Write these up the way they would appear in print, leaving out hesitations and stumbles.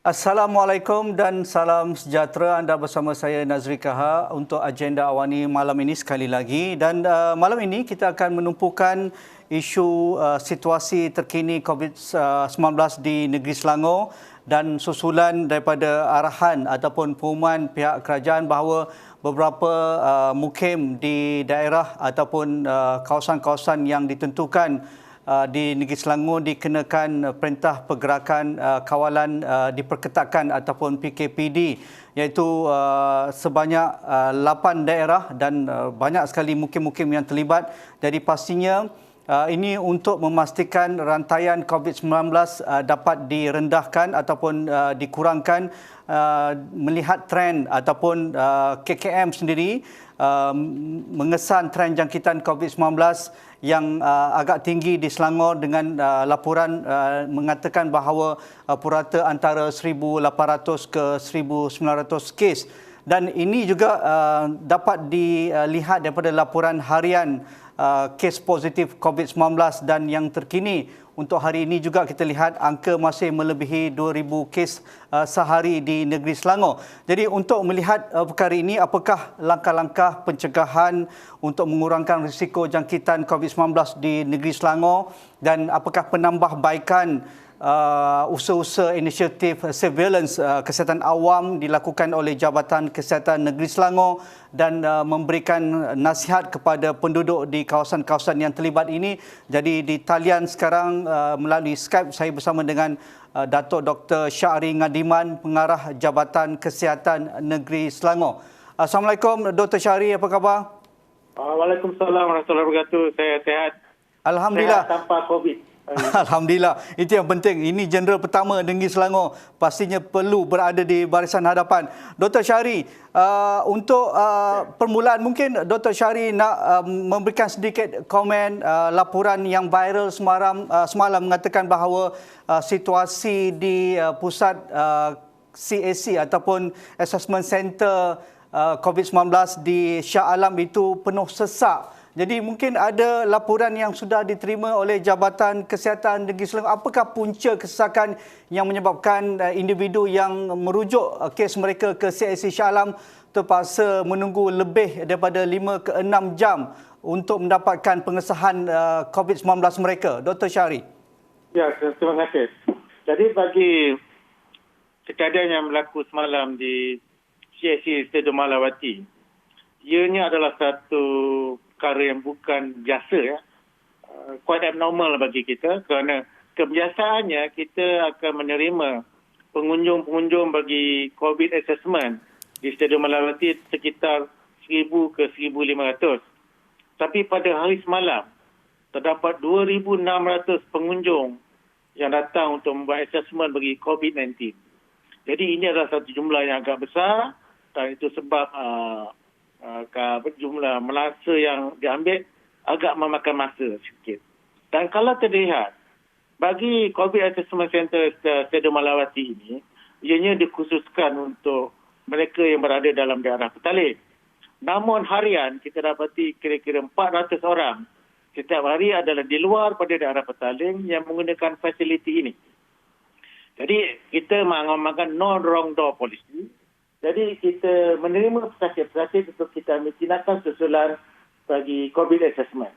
Assalamualaikum dan salam sejahtera. Anda bersama saya Nazri Kaha untuk agenda awani malam ini sekali lagi. Dan malam ini kita akan menumpukan isu situasi terkini COVID-19 di negeri Selangor dan susulan daripada arahan ataupun pengumuman pihak kerajaan bahawa beberapa mukim di daerah ataupun kawasan-kawasan yang ditentukan di Negeri Selangor dikenakan perintah pergerakan kawalan diperketatkan ataupun PKPD, iaitu sebanyak 8 daerah dan banyak sekali mukim-mukim yang terlibat. Jadi pastinya ini untuk memastikan rantaian COVID-19 dapat direndahkan ataupun dikurangkan, melihat trend ataupun KKM sendiri mengesan trend jangkitan COVID-19 yang agak tinggi di Selangor dengan laporan mengatakan bahawa purata antara 1,800 ke 1,900 kes. Dan ini juga dapat dilihat daripada laporan harian kes positif COVID-19 dan yang terkini untuk hari ini juga kita lihat angka masih melebihi 2,000 kes sehari di negeri Selangor. Jadi untuk melihat perkara ini, apakah langkah-langkah pencegahan untuk mengurangkan risiko jangkitan COVID-19 di negeri Selangor dan apakah penambahbaikan usaha-usaha inisiatif surveillance kesihatan awam dilakukan oleh Jabatan Kesihatan Negeri Selangor dan memberikan nasihat kepada penduduk di kawasan-kawasan yang terlibat ini. Jadi di talian sekarang melalui Skype saya bersama dengan Datuk Dr. Syahri Ngadiman, Pengarah Jabatan Kesihatan Negeri Selangor. Assalamualaikum Dr. Syahri, apa khabar? Waalaikumsalam warahmatullahi wabarakatuh. Saya sehat. Alhamdulillah. Sehat tanpa COVID. Alhamdulillah, itu yang penting. Ini Jeneral pertama negeri Selangor, pastinya perlu berada di barisan hadapan. Dr. Syahri, untuk permulaan mungkin Dr. Syahri nak memberikan sedikit komen laporan yang viral semalam mengatakan bahawa situasi di pusat CAC ataupun Assessment Center COVID-19 di Shah Alam itu penuh sesak. Jadi mungkin ada laporan yang sudah diterima oleh Jabatan Kesihatan Negeri Selangor. Apakah punca kesesakan yang menyebabkan individu yang merujuk kes mereka ke CIC Shah Alam terpaksa menunggu lebih daripada 5 ke 6 jam untuk mendapatkan pengesahan COVID-19 mereka? Dr. Syahri. Ya, terima kasih. Jadi bagi kejadian yang berlaku semalam di CIC Stadium Malawati, ianya adalah satu perkara yang bukan biasa, ya. Quite abnormal bagi kita kerana kebiasaannya kita akan menerima pengunjung-pengunjung bagi COVID assessment di Stadium Malawati sekitar 1,000 ke 1,500. Tapi pada hari semalam terdapat 2,600 pengunjung yang datang untuk membuat assessment bagi COVID-19. Jadi ini adalah satu jumlah yang agak besar dan itu sebab jumlah masa yang diambil agak memakan masa sikit. Dan kalau terlihat, bagi COVID Assessment Center Stadium Malawati ini, ianya dikhususkan untuk mereka yang berada dalam daerah Petaling. Namun harian kita dapati kira-kira 400 orang setiap hari adalah di luar pada daerah Petaling yang menggunakan fasiliti ini. Jadi kita mengamalkan no wrong door policy. Jadi kita menerima pesakit-pesakit untuk kita ambil tindakan susulan bagi COVID assessment.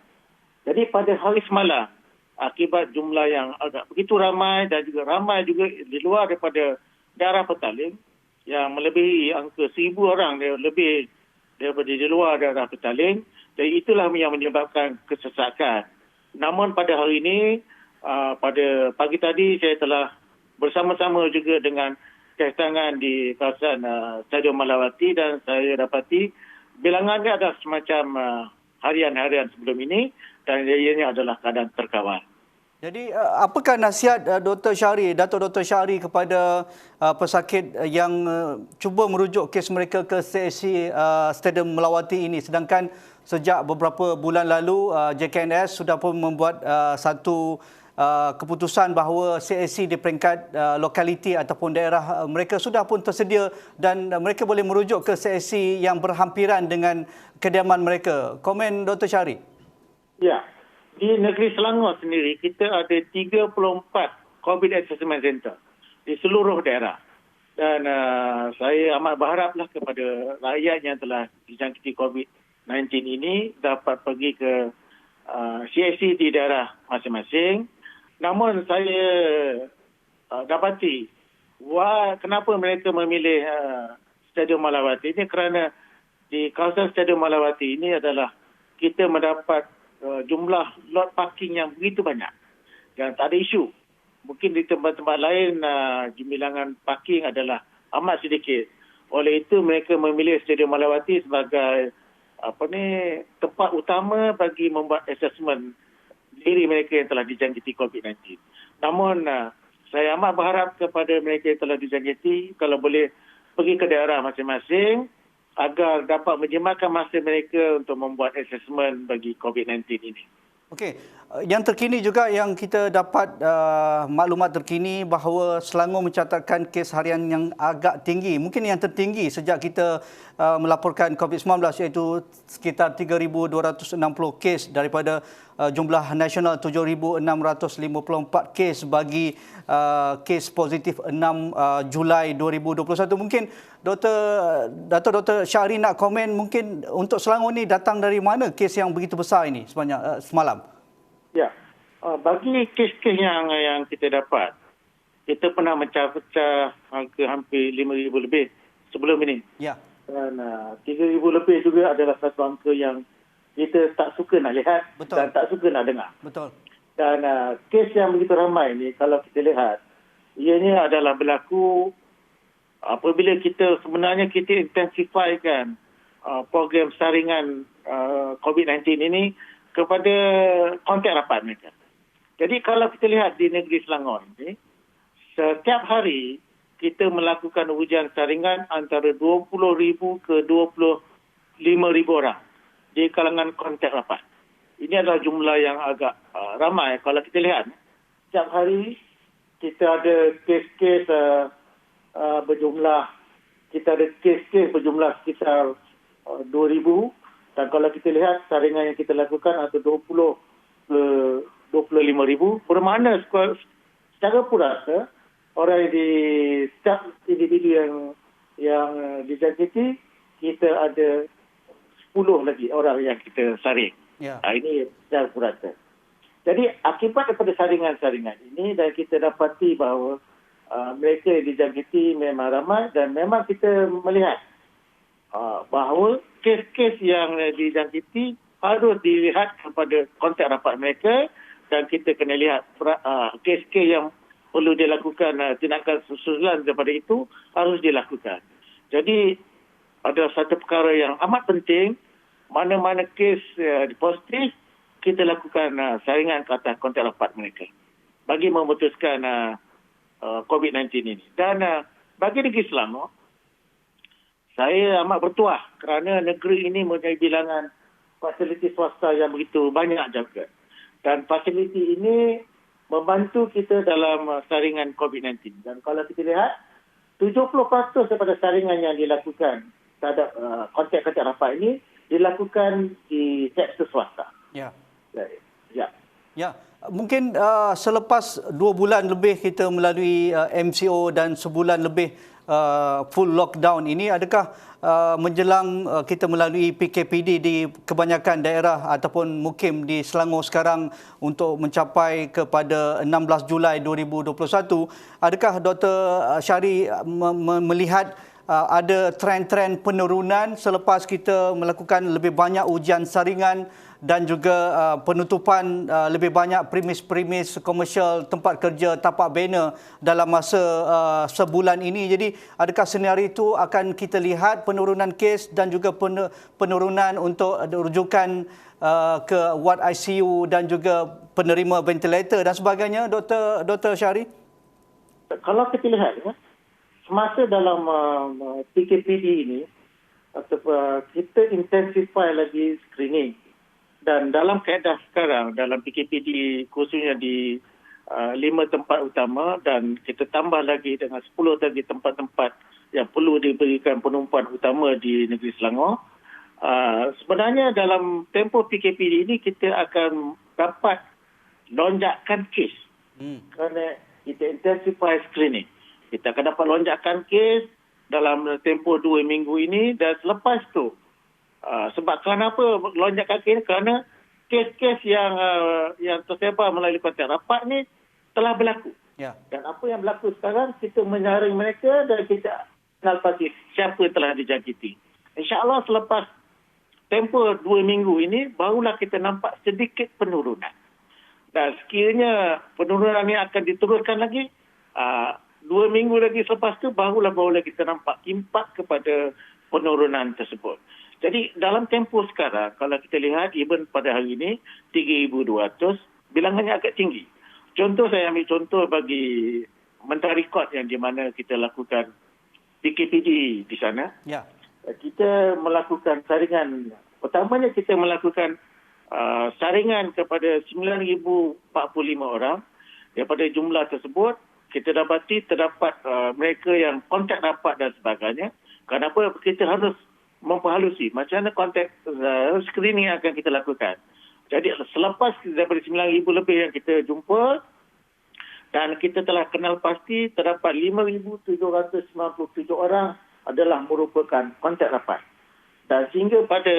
Jadi pada hari semalam, akibat jumlah yang agak begitu ramai dan juga ramai juga di luar daripada daerah Petaling yang melebihi angka 1,000 orang lebih daripada di luar daerah Petaling. Jadi itulah yang menyebabkan kesesakan. Namun pada hari ini, pada pagi tadi saya telah bersama-sama juga dengan kedatangan di kawasan Stadium Malawati dan saya dapati bilangannya adalah semacam harian-harian sebelum ini dan ianya adalah keadaan terkawal. Jadi apakah nasihat Dr. Syahri, Datuk Dr. Syahri kepada pesakit yang cuba merujuk kes mereka ke CAC Stadium Malawati ini, sedangkan sejak beberapa bulan lalu JKNS sudah pun membuat satu keputusan bahawa CAC di peringkat lokaliti ataupun daerah mereka sudah pun tersedia dan mereka boleh merujuk ke CAC yang berhampiran dengan kediaman mereka. Komen Dr. Syahri. Ya, di negeri Selangor sendiri kita ada 34 COVID Assessment Center di seluruh daerah. Dan saya amat berharaplah kepada rakyat yang telah dijangkiti COVID-19 ini dapat pergi ke CAC di daerah masing-masing. Namun saya dapati kenapa mereka memilih Stadium Malawati ini, kerana di kawasan Stadium Malawati ini adalah kita mendapat jumlah lot parking yang begitu banyak dan tak ada isu. Mungkin di tempat-tempat lain jumlah parking adalah amat sedikit. Oleh itu mereka memilih Stadium Malawati sebagai tempat utama bagi membuat asesmen diri mereka yang telah dijangkiti COVID-19. Namun saya amat berharap kepada mereka yang telah dijangkiti kalau boleh pergi ke daerah masing-masing agar dapat menjimatkan masa mereka untuk membuat asesmen bagi COVID-19 ini. Okey, yang terkini juga yang kita dapat maklumat terkini bahawa Selangor mencatatkan kes harian yang agak tinggi, mungkin yang tertinggi sejak kita melaporkan COVID-19, iaitu sekitar 3,260 kes daripada jumlah nasional 7,654 kes bagi kes positif 6 Julai 2021. Mungkin Dr. Syahri nak komen mungkin untuk Selangor ni datang dari mana kes yang begitu besar ini sebanyak semalam? Ya, bagi kes-kes yang kita dapat, kita pernah mencah-pecah angka hampir 5,000 lebih sebelum ini. Ya. Dan 3,000 lebih juga adalah satu angka yang kita tak suka nak lihat. Betul. Dan tak suka nak dengar. Betul. Dan kes yang begitu ramai ni, kalau kita lihat, ianya adalah berlaku apabila kita intensifikan program saringan COVID-19 ini kepada kontak rapat mereka. Jadi kalau kita lihat di negeri Selangor ini, setiap hari kita melakukan ujian saringan antara 20,000 ke 25,000 orang di kalangan kontak rapat. Ini adalah jumlah yang agak ramai. Kalau kita lihat, setiap hari kita ada kes-kes berjumlah sekitar 2,000. Dan kalau kita lihat saringan yang kita lakukan atau 20 ke 25,000, bermakna secara purasa orang di setiap individu yang dijangkiti, kita ada 10 lagi orang yang kita saring. Ya. Ini secara purasa. Jadi akibat daripada saringan-saringan ini, dan kita dapati bahawa mereka yang dijangkiti memang ramai, dan memang kita melihat bahawa kes-kes yang dijangkiti harus dilihat kepada kontak rapat mereka, dan kita kena lihat kes-kes yang perlu dilakukan tindakan susulan daripada itu harus dilakukan. Jadi ada satu perkara yang amat penting, mana-mana kes positif, kita lakukan saringan ke atas kontak rapat mereka bagi memutuskan COVID-19 ini. Dan bagi negeri Selangor, saya amat bertuah kerana negeri ini mempunyai bilangan fasiliti swasta yang begitu banyak juga. Dan fasiliti ini membantu kita dalam saringan COVID-19. Dan kalau kita lihat, 70% daripada saringan yang dilakukan terhadap kontak-kontak rapat ini dilakukan di sektor swasta. Ya. Ya. Ya. Mungkin selepas 2 bulan lebih kita melalui MCO dan sebulan lebih full lockdown ini, adakah menjelang kita melalui PKPD di kebanyakan daerah ataupun mukim di Selangor sekarang untuk mencapai kepada 16 Julai 2021, adakah Dr. Syahri melihat ada trend-trend penurunan selepas kita melakukan lebih banyak ujian saringan dan juga penutupan lebih banyak premis-premis komersial, tempat kerja, tapak bena dalam masa sebulan ini? Jadi adakah senario itu akan kita lihat penurunan kes dan juga penurunan untuk rujukan ke ward ICU dan juga penerima ventilator dan sebagainya, Dr. Syahri? Kalau kita lihat, semasa dalam PKPD ini, kita intensify lagi screening. Dan dalam keadaan sekarang, dalam PKPD khususnya di 5 tempat utama, dan kita tambah lagi dengan 10 lagi tempat-tempat yang perlu diberikan penumpuan utama di negeri Selangor. Sebenarnya dalam tempoh PKPD ini kita akan dapat lonjakan kes kerana kita intensify screening. kita akan dapat lonjakan kes dalam tempoh 2 minggu ini. Dan selepas tu, sebab kenapa lonjakan kes? Kerana kes-kes yang tersebar melalui kontak rapat ni telah berlaku. Ya. Dan apa yang berlaku sekarang, kita menyaring mereka dan kita kenal pasti siapa telah dijangkiti. InsyaAllah selepas tempoh 2 minggu ini, barulah kita nampak sedikit penurunan. Dan sekiranya penurunan ini akan diturunkan lagi, 2 minggu lagi selepas tu, barulah kita nampak impak kepada penurunan tersebut. Jadi dalam tempoh sekarang, kalau kita lihat, even pada hari ini, 3,200, bilangannya agak tinggi. Contoh, saya ambil contoh bagi mentari kod yang di mana kita lakukan PKPD di sana. Ya. Kita melakukan saringan. Pertamanya kita melakukan saringan kepada 9,045 orang. Daripada jumlah tersebut, kita dapati terdapat mereka yang kontak rapat dan sebagainya. Kenapa? Kita harus memperhalusi macam mana kontak screening yang akan kita lakukan. Jadi selepas daripada 9,000 lebih yang kita jumpa dan kita telah kenal pasti terdapat 5,797 orang adalah merupakan kontak rapat. Dan sehingga pada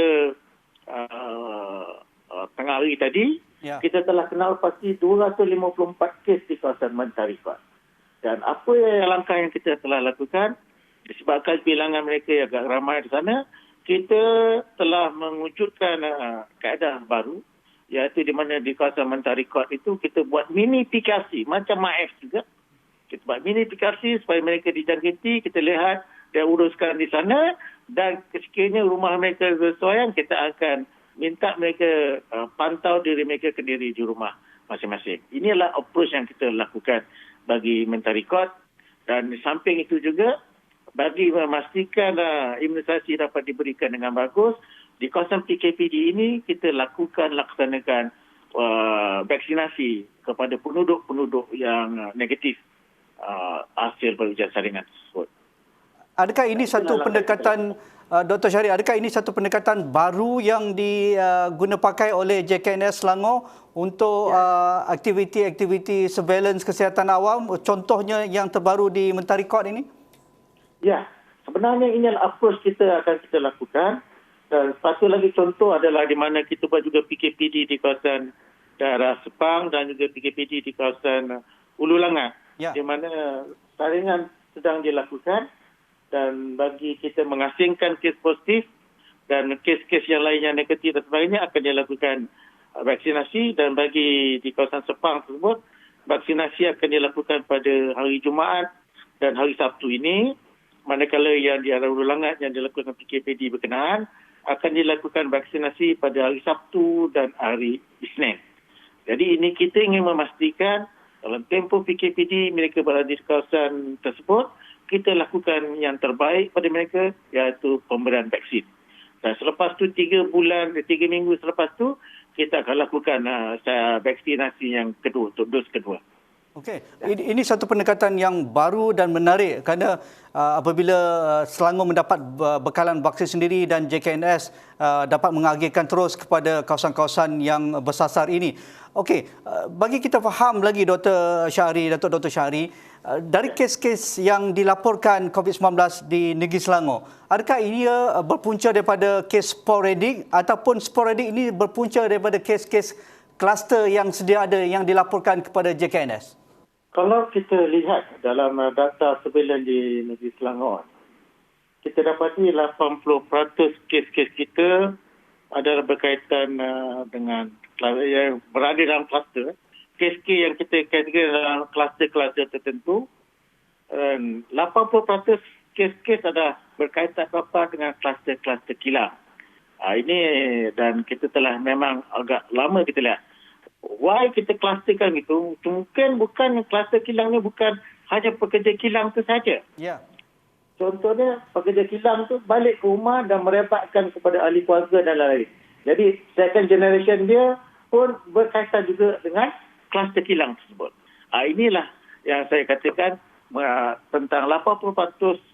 tengah hari tadi, kita telah kenal pasti 254 kes di kawasan Mentari Kod. Dan apa langkah yang kita telah lakukan, disebabkan bilangan mereka yang agak ramai di sana, kita telah mewujudkan kaedah baru, iaitu di mana di kawasan Mentari Kod itu kita buat minifikasi, macam MAF juga. Kita buat minifikasi supaya mereka dijangkiti, kita lihat dan uruskan di sana, dan sekiranya rumah mereka bersesuaian, kita akan minta mereka pantau diri mereka sendiri di rumah masing-masing. Inilah approach yang kita lakukan bagi Mentari Kod. Dan di samping itu juga, bagi memastikan imunisasi dapat diberikan dengan bagus, di kawasan PKPD ini kita laksanakan vaksinasi kepada penduduk-penduduk yang negatif hasil perujian saringan tersebut. Adakah ini satu pendekatan, Dr. Syahri, adakah ini satu pendekatan baru yang diguna pakai oleh JKNS Selangor untuk aktiviti-aktiviti surveillance kesihatan awam, contohnya yang terbaru di Mentari Kod ini? Ya, sebenarnya ini adalah approach kita akan kita lakukan. Dan satu lagi contoh adalah di mana kita buat juga PKPD di kawasan daerah Sepang dan juga PKPD di kawasan Ulu Langat. Ya. Di mana saringan sedang dilakukan dan bagi kita mengasingkan kes positif dan kes-kes yang lain yang negatif dan sebagainya akan dilakukan vaksinasi. Dan bagi di kawasan Sepang tersebut, vaksinasi akan dilakukan pada hari Jumaat dan hari Sabtu ini. Manakala yang di arah Ulu Langat yang dilakukan PKPD berkenaan akan dilakukan vaksinasi pada hari Sabtu dan hari Isnin. Jadi ini kita ingin memastikan dalam tempoh PKPD mereka berada di kawasan tersebut, kita lakukan yang terbaik pada mereka, iaitu pemberian vaksin. Dan selepas tu 3 minggu selepas tu, kita akan lakukan vaksinasi yang kedua, untuk dos kedua. Okey, ini satu pendekatan yang baru dan menarik kerana apabila Selangor mendapat bekalan vaksin sendiri dan JKNS dapat mengagihkan terus kepada kawasan-kawasan yang bersasar ini. Okey, bagi kita faham lagi Dr. Syahri, Dr. Syahri, dari kes-kes yang dilaporkan COVID-19 di negeri Selangor, adakah ini berpunca daripada kes sporadik ataupun sporadik ini berpunca daripada kes-kes kluster yang sedia ada yang dilaporkan kepada JKNS? Kalau kita lihat dalam data surveillance di negeri Selangor, kita dapati 80% kes-kes kita adalah berkaitan dengan yang berada dalam kluster. Kes-kes yang kita kategorikan dalam kluster-kluster tertentu, 80% kes-kes adalah berkaitan apa dengan kluster-kluster kilang. Ini dan kita telah memang agak lama kita lihat. Why kita klusterkan itu? Mungkin bukan kluster kilang ni bukan hanya pekerja kilang tu saja. Ya. Contohnya pekerja kilang tu balik ke rumah dan merebakkan kepada ahli keluarga dan lain-lain. Jadi second generation dia pun berkaitan juga dengan kluster kilang tersebut. Inilah yang saya katakan tentang 80%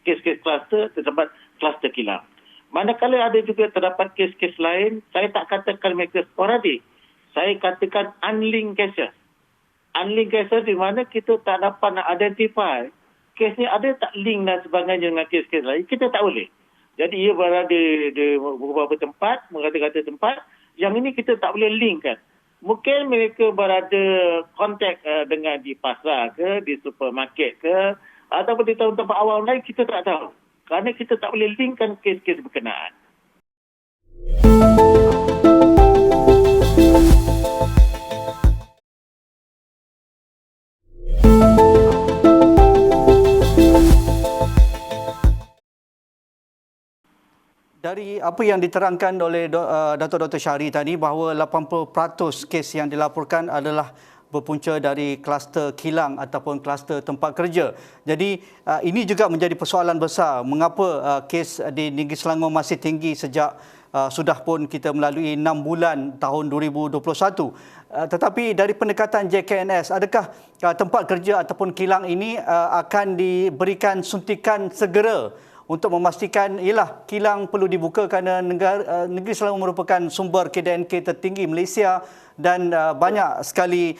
kes-kes kluster terdapat kluster kilang. Manakala ada juga terdapat kes-kes lain, saya tak katakan mereka sporadik. Saya katakan unlinked cases. Unlinked cases di mana kita tak dapat nak identify kes ni ada tak link dan sebagainya dengan kes-kes lain, kita tak boleh. Jadi ia berada di beberapa tempat, mengata-kata tempat, yang ini kita tak boleh link kan. Mungkin mereka berada kontak dengan di pasar ke, di supermarket ke, ataupun di tempat awam lain, kita tak tahu. Kerana kita tak boleh linkkan kes-kes berkenaan. Dari apa yang diterangkan oleh Dato' Dr. Syahri tadi, bahawa 80% kes yang dilaporkan adalah berpunca dari kluster kilang ataupun kluster tempat kerja. Jadi ini juga menjadi persoalan besar. Mengapa kes di Negeri Selangor masih tinggi sejak sudah pun kita melalui 6 bulan tahun 2021. Tetapi dari pendekatan JKNS, adakah tempat kerja ataupun kilang ini akan diberikan suntikan segera untuk memastikan ialah kilang perlu dibuka kerana negeri Selangor merupakan sumber KDNK tertinggi Malaysia dan banyak sekali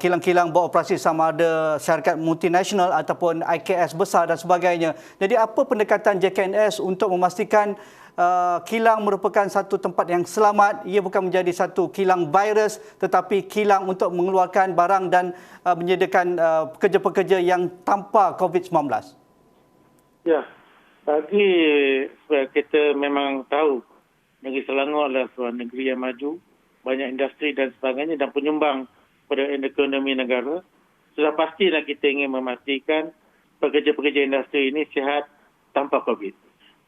kilang-kilang beroperasi sama ada syarikat multinasional ataupun IKS besar dan sebagainya. Jadi apa pendekatan JKNS untuk memastikan kilang merupakan satu tempat yang selamat, ia bukan menjadi satu kilang virus tetapi kilang untuk mengeluarkan barang dan menyediakan pekerja-pekerja yang tanpa COVID-19? Ya. Bagi kita memang tahu negeri Selangor adalah sebuah negeri yang maju, banyak industri dan sebagainya dan penyumbang pada ekonomi negara. Sudah pastilah kita ingin memastikan pekerja-pekerja industri ini sihat tanpa COVID.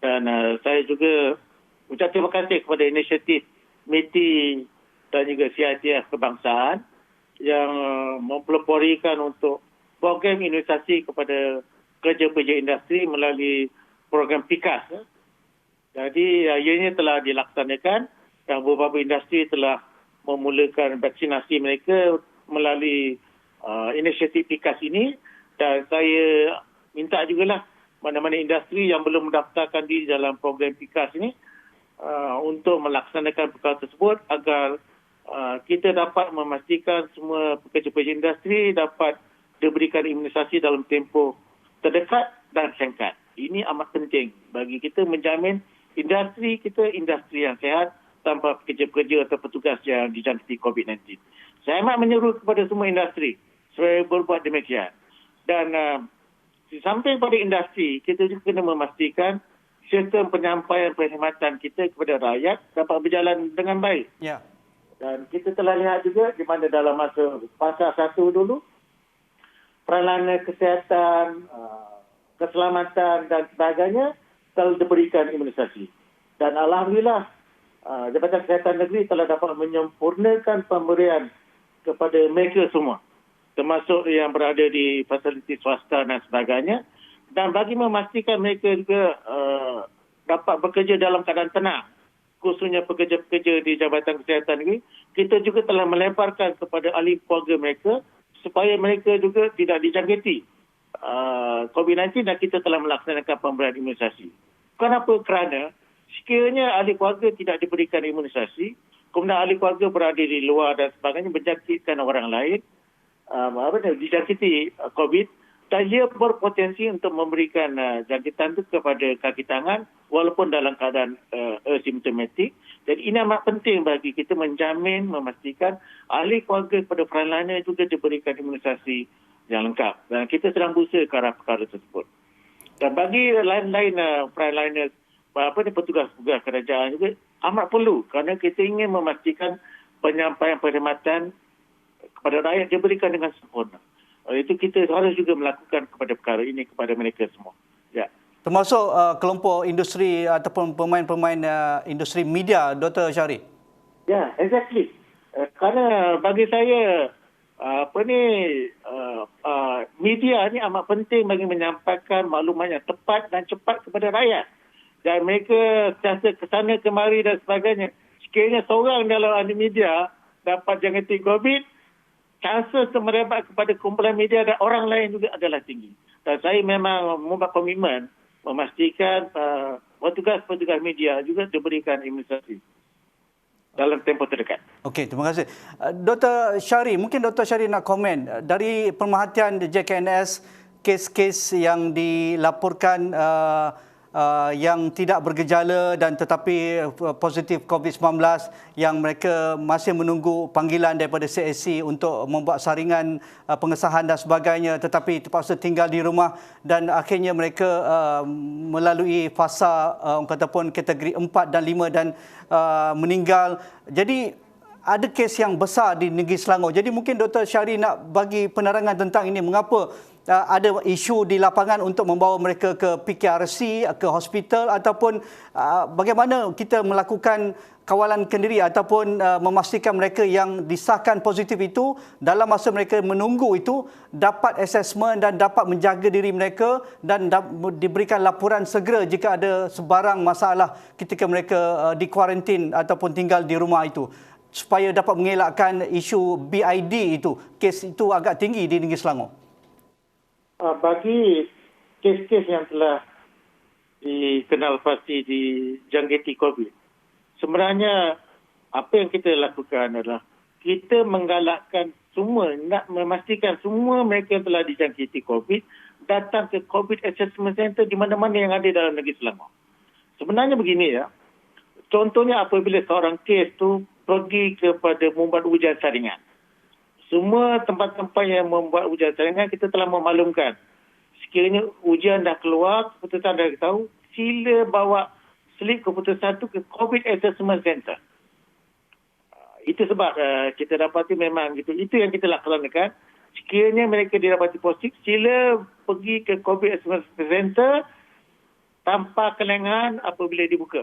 Dan saya juga ucap terima kasih kepada inisiatif MITI dan juga CITF kebangsaan yang mempeloporikan untuk program imunisasi kepada pekerja-pekerja industri melalui program PIKAS. Jadi ianya telah dilaksanakan dan beberapa industri telah memulakan vaksinasi mereka melalui inisiatif PIKAS ini, dan saya minta jugalah mana-mana industri yang belum mendaftarkan diri dalam program PIKAS ini untuk melaksanakan perkara tersebut agar kita dapat memastikan semua pekerja-pekerja industri dapat diberikan imunisasi dalam tempoh terdekat dan singkat. Ini amat penting bagi kita menjamin industri kita industri yang sihat tanpa pekerja-pekerja atau petugas yang dijangkiti COVID-19. Saya amat menyeru kepada semua industri supaya berbuat demikian. Dan di samping pada industri, kita juga kena memastikan sistem penyampaian perkhidmatan kita kepada rakyat dapat berjalan dengan baik. Ya. Dan kita telah lihat juga di mana dalam masa fasa 1 dulu, peranan kesihatan, keselamatan dan sebagainya telah diberikan imunisasi. Dan Alhamdulillah, Jabatan Kesihatan Negeri telah dapat menyempurnakan pemberian kepada mereka semua, termasuk yang berada di fasiliti swasta dan sebagainya. Dan bagi memastikan mereka juga dapat bekerja dalam keadaan tenang, khususnya pekerja-pekerja di Jabatan Kesihatan Negeri, kita juga telah melemparkan kepada ahli keluarga mereka supaya mereka juga tidak dijangkiti COVID-19 dan kita telah melaksanakan pemberian imunisasi. Kenapa? Kerana sekiranya ahli keluarga tidak diberikan imunisasi, kemudian ahli keluarga berada di luar dan sebagainya menjangkitkan orang lain, dijangkiti COVID, dan ia berpotensi untuk memberikan jangkitan itu kepada kaki tangan walaupun dalam keadaan asimptomatik. Jadi ini amat penting bagi kita menjamin, memastikan ahli keluarga kepada frontliner juga diberikan imunisasi yang lengkap. Dan kita sedang berusaha ke arah perkara tersebut. Dan bagi lain-lain frontliner, petugas-petugas kerajaan juga amat perlu kerana kita ingin memastikan penyampaian perkhidmatan kepada rakyat diberikan dengan sempurna. Itu kita harus juga melakukan kepada perkara ini kepada mereka semua. Ya. Termasuk kelompok industri ataupun pemain-pemain industri media, Dr. Syahri? Ya, exactly. Kerana bagi saya, media ni amat penting bagi menyampaikan maklumat yang tepat dan cepat kepada rakyat. Dan mereka sentiasa kesana kemari dan sebagainya. Sekiranya seorang dalam ahli media dapat jangkiti COVID, chances merebak kepada kumpulan media dan orang lain juga adalah tinggi. Dan saya memang membuat komitmen memastikan petugas-petugas media juga diberikan imunisasi dalam tempoh terdekat. Okey, terima kasih. Dr. Syahri, mungkin Dr. Syahri nak komen dari pemerhatian JKNS, kes-kes yang dilaporkan yang tidak bergejala dan tetapi positif COVID-19 yang mereka masih menunggu panggilan daripada CSC untuk membuat saringan pengesahan dan sebagainya, tetapi terpaksa tinggal di rumah dan akhirnya mereka melalui fasa ataupun kategori 4 dan 5 dan meninggal. Jadi ada kes yang besar di negeri Selangor. Jadi mungkin Dr. Syahri nak bagi penerangan tentang ini, mengapa ada isu di lapangan untuk membawa mereka ke PKRC, ke hospital, ataupun bagaimana kita melakukan kawalan kendiri ataupun memastikan mereka yang disahkan positif itu dalam masa mereka menunggu itu dapat assessment dan dapat menjaga diri mereka dan diberikan laporan segera jika ada sebarang masalah ketika mereka dikuarantin ataupun tinggal di rumah itu, supaya dapat mengelakkan isu BID itu. Kes itu agak tinggi di negeri Selangor. Bagi kes-kes yang telah dikenal pasti dijangkiti COVID, sebenarnya apa yang kita lakukan adalah kita menggalakkan semua, nak memastikan semua mereka yang telah dijangkiti COVID datang ke COVID Assessment Center di mana-mana yang ada dalam negeri Selangor. Sebenarnya begini ya, contohnya apabila seorang kes tu pergi kepada membuat ujian saringan. Semua tempat-tempat yang membuat ujian saringan kita telah memaklumkan. Sekiranya ujian dah keluar, keputusan dah tahu, sila bawa slip keputusan itu ke COVID Assessment Center. Itu sebab kita dapati memang gitu. Itu yang kita laksanakan. Sekiranya mereka didapati positif, sila pergi ke COVID Assessment Center tanpa kelengahan apabila dibuka.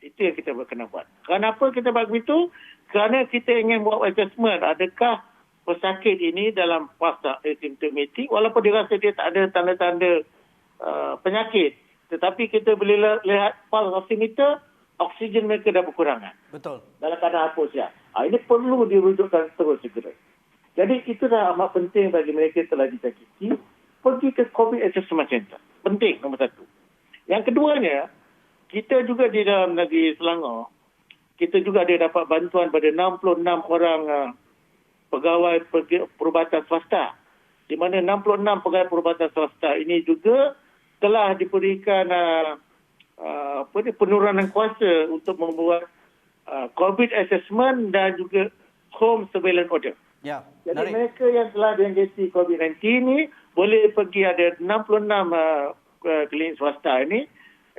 Itu yang kita kena buat. Kenapa kita buat begitu? Kerana kita ingin buat assessment, adakah pesakit ini dalam fasa asymptomatik walaupun dia rasa dia tak ada tanda-tanda penyakit. Tetapi kita boleh lihat pulse oximeter, oksigen mereka dah berkurangan. Betul. Dalam keadaan hypoxia. Ini perlu dirujukkan terus segera. Jadi itu dah amat penting bagi mereka yang telah dijangkiti, pergi ke COVID Assessment Center. Penting, nombor satu. Yang keduanya, kita juga di dalam negeri Selangor, kita juga ada dapat bantuan pada 66 orang pegawai perubatan swasta. Di mana 66 pegawai perubatan swasta ini juga telah diberikan penurunan kuasa untuk membuat COVID assessment dan juga home surveillance order. Ya, jadi menarik. Mereka yang telah dijangkiti COVID-19 ini boleh pergi, ada 66 klinik swasta ini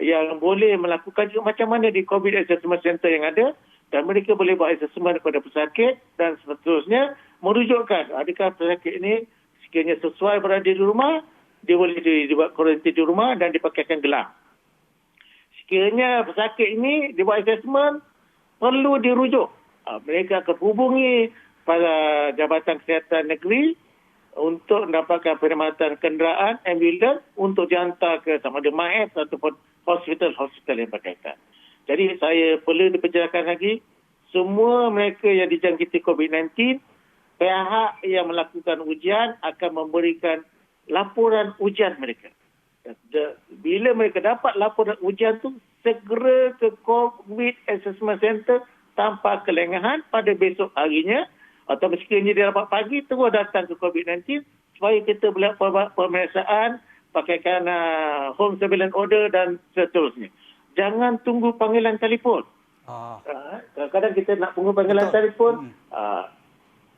yang boleh melakukan juga macam mana di COVID Assessment Center yang ada, dan mereka boleh buat assessment kepada pesakit dan seterusnya merujukkan adakah pesakit ini sekiranya sesuai berada di rumah, dia boleh dibuat kuarantin di rumah dan dipakaikan gelang. Sekiranya pesakit ini dibuat assessment, perlu dirujuk. Mereka akan hubungi pada Jabatan Kesihatan Negeri untuk mendapatkan perkhidmatan kenderaan ambulans untuk dihantar ke sama ada MAS ataupun hospital-hospital yang berkaitan. Jadi saya perlu diperjelaskan lagi, semua mereka yang dijangkiti COVID-19, pihak yang melakukan ujian akan memberikan laporan ujian mereka. Bila mereka dapat laporan ujian tu, segera ke COVID Assessment Center tanpa kelengahan pada besok harinya, atau sekiranya dia dapat pagi, terus datang ke COVID-19 supaya kita boleh buat pemeriksaan, pakaikan home surveillance order dan seterusnya. Jangan tunggu panggilan telefon. Kadang-kadang kita nak tunggu panggilan telefon,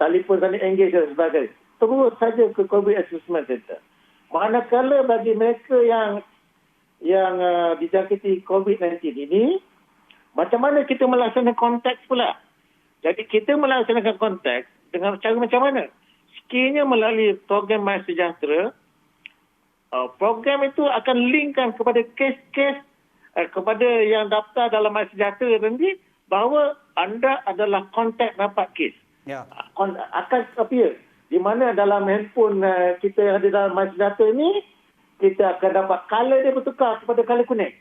telefon kami engage dan sebagainya. Terus saja ke COVID Assessment Center. Manakala bagi mereka yang dijangkiti COVID-19 ini, macam mana kita melaksanakan konteks pula? Jadi kita melaksanakan konteks dengan cara macam mana? Sekiranya melalui program MySejahtera, program itu akan linkkan kepada kes-kes kepada yang daftar dalam MySejahtera nanti bahawa anda adalah kontak dapat kes. Ya. Akan appear di mana dalam handphone kita yang ada dalam MySejahtera ini, kita akan dapat color dia bertukar kepada color kuning.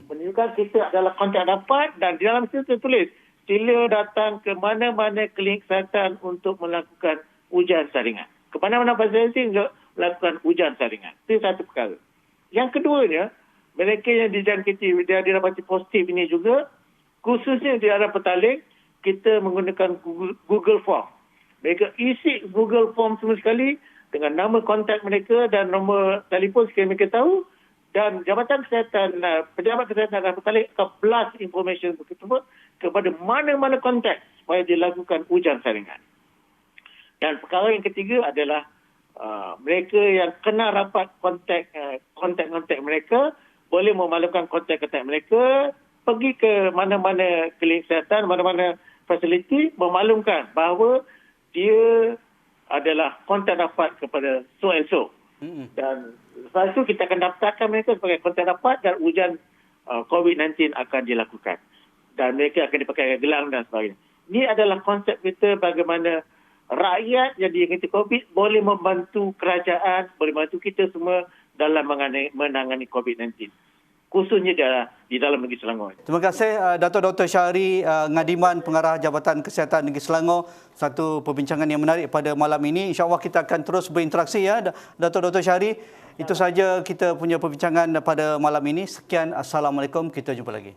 Menunjukkan kita adalah kontak dapat, dan di dalam situ tertulis sila datang ke mana-mana klinik kesihatan untuk melakukan ujian saringan. Ke mana-mana fasiliti untuk melakukan ujian saringan. Itu satu perkara. Yang keduanya, mereka yang dijangkiti, dia didapati positif ini juga, khususnya di arah Petaling, kita menggunakan Google Form. Mereka isi Google Form semua sekali dengan nama kontak mereka dan nombor telefon sekiranya mereka tahu, dan Jabatan Kesihatan, Pejabat Kesihatan akan bertalik ke blast information tersebut kepada mana-mana kontak supaya dilakukan ujian saringan. Dan perkara yang ketiga adalah mereka yang kenal rapat kontak-kontak mereka boleh memaklumkan kontak-kontak mereka, pergi ke mana-mana klinik kesihatan, mana-mana fasiliti, memaklumkan bahawa dia adalah kontak rapat kepada so and so. Dan lepas itu kita akan daftarkan mereka sebagai kontak rapat dan ujian COVID-19 akan dilakukan. Dan mereka akan dipakai gelang dan sebagainya. Ini adalah konsep kita bagaimana rakyat yang diingati COVID boleh membantu kerajaan, boleh membantu kita semua dalam menangani COVID-19. Khususnya di dalam negeri Selangor. Terima kasih Dato' Dr. Syahri Ngadiman, Pengarah Jabatan Kesihatan Negeri Selangor. Satu perbincangan yang menarik pada malam ini. InsyaAllah kita akan terus berinteraksi ya Dato' Dr. Syahri. Itu saja kita punya perbincangan pada malam ini. Sekian, Assalamualaikum. Kita jumpa lagi.